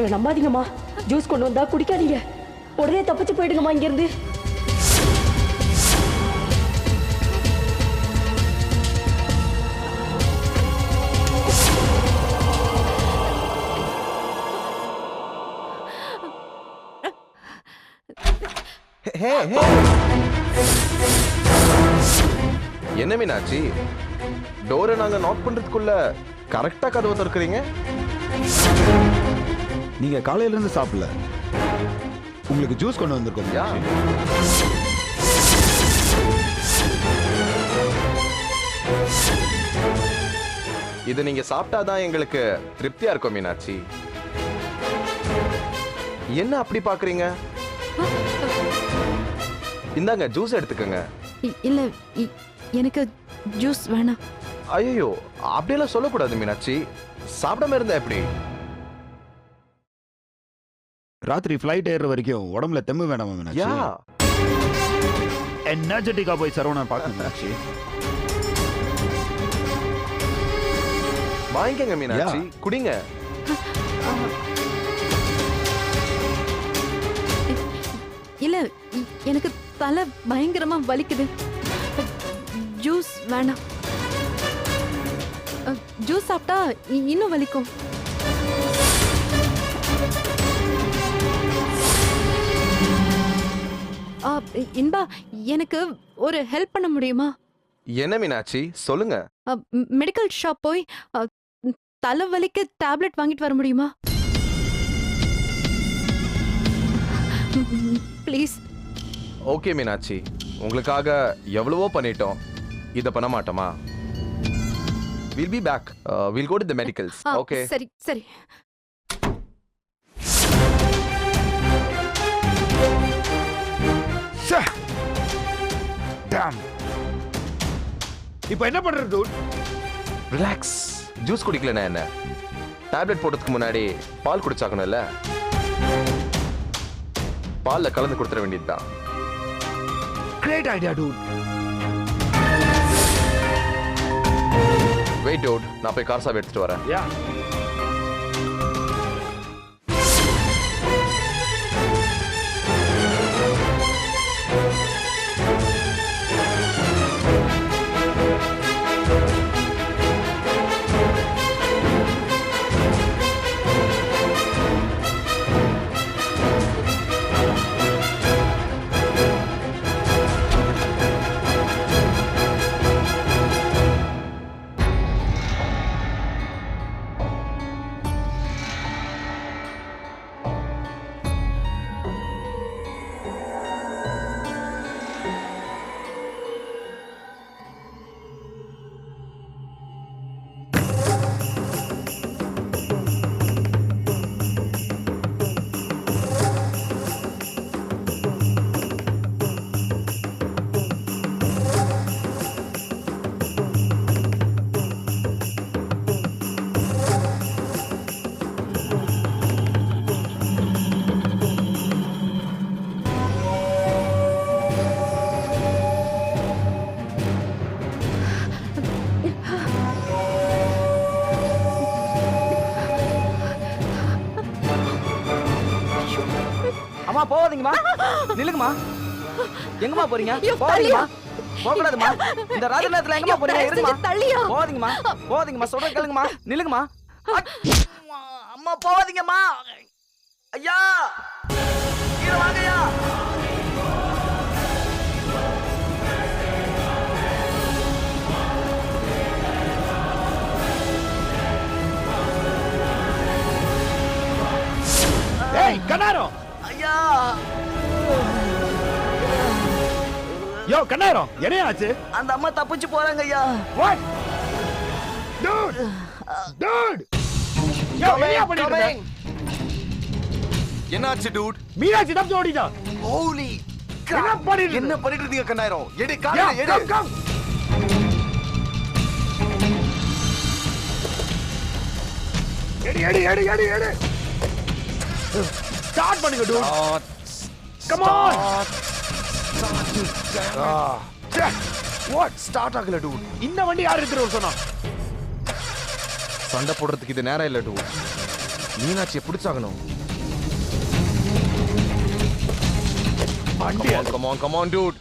அவங்கள நம்பாதீங்கம்மா. ஜூஸ் கொண்டு வந்தா குடிக்காதீங்க. உடனே தப்பிச்சு போயிடுங்கம்மா இங்க இருந்து. என்ன மீனாட்சி, டோரை நாங்க நாக் பண்றதுக்குள்ள கரெக்டா கதவை திறக்கிறீங்க? நீங்க காலையில இருந்து சாப்பிடல, உங்களுக்கு ஜூஸ் கொண்டு வந்திருக்கோம். இது நீங்க சாப்பிட்டாதான் எங்களுக்கு திருப்தியா இருக்கும் மீனாட்சி. என்ன அப்படி பாக்குறீங்க? இந்தாங்க ஜூஸ் எடுத்துக்கங்க. இல்ல எனக்கு ஜூஸ் வேணாம். ஐயோ, அப்படியெல்லாம் சொல்லக்கூடாது மீனாட்சி. சாப்பிடாம இருந்தா எப்படி? ராத்திரி ஃபிளைட் ஏறுற வரைக்கும் உடம்புல தெம்பு வேணாமா மீனாட்சி? எனர்ஜெட்டிக்கா போய் சரவணன் பார்க்கணும் மீனாட்சி. வாங்கிக்கங்க மீனாட்சி, குடிங்க. இல்ல எனக்கு தலை பயங்கரமா வலிக்குது. ஜூஸ் வேணாம். ஜூஸ் சாப்பிட்டா இன்னும் வலிக்கும். இன்பா, எனக்கு ஒரு ஹெல்ப் பண்ண முடியுமா? என்ன மீனாட்சி, சொல்லுங்க. மெடிக்கல் ஷாப் போய் தலைவலிக்கு டேப்லெட் வாங்கிட்டு வர முடியுமா? ப்ளீஸ். ஓகே மீனாட்சி, உங்களுக்காக எவ்வளவோ பண்ணிட்டோம். இத பண்ண மாட்டோமா? We'll be back. We'll go to the medicals. Okay. சரி சரி. இப்போ என்ன பண்றது டூட்? ரிலாக்ஸ். ஜூஸ் குடிக்கலனா என்ன? டேப்லெட் போடுறதுக்கு முன்னாடி பால் குடிச்சாக்கணும்ல. பால்ல கலந்து கொடுத்துற வேண்டியதுதான். Great idea dude. Wait dude, நான் போய் கார் சாவி எடுத்துட்டு வரேன். யா. அம்மா போவாதீங்கம்மா, நில்லுங்கம்மா. எங்கம்மா போறீங்க? போவாதீங்கம்மா, போகக்கூடாதும்மா. இந்த ராத்திரி நேரத்துல எங்கம்மா போறீங்க? இருங்கம்மா. போவாதீங்கம்மா, போவாதீங்கம்மா. சொல்றேன் கேளுங்கம்மா, நில்லுங்கம்மா. அம்மா போவாதீங்கம்மா. ஐயா, கீழே வாங்கய்யா. ஏய் கண்ணாரோ. ஐயா. யோ கண்ணாரோ, என்ன ஆச்சு? அந்த அம்மா தப்பிச்சு போறாங்க ஐயா. வாட்? டூட். யோ என்ன பண்ணிட்டு? என்னாச்சு டூட்? மீனாட்சி தப்பிச்சு ஓடிட்டா. ஹோலி என்ன பண்ணிட்டு? என்ன பண்ணிட்டு இருக்கீங்க கண்ணாயிரம்? எடு காலை எடு. கம். எடு. ஸ்டார்ட் பண்ணுங்க dude. Come on. What start ஆகல டூட்? இந்த வண்டி யார் எடுத்துட்டு வர சொன்னா? சண்டை போடுறதுக்கு இது நேரம் இல்ல டூட். மீனாட்சியை பிடிச்சாகணும். வண்டி Come on, dude.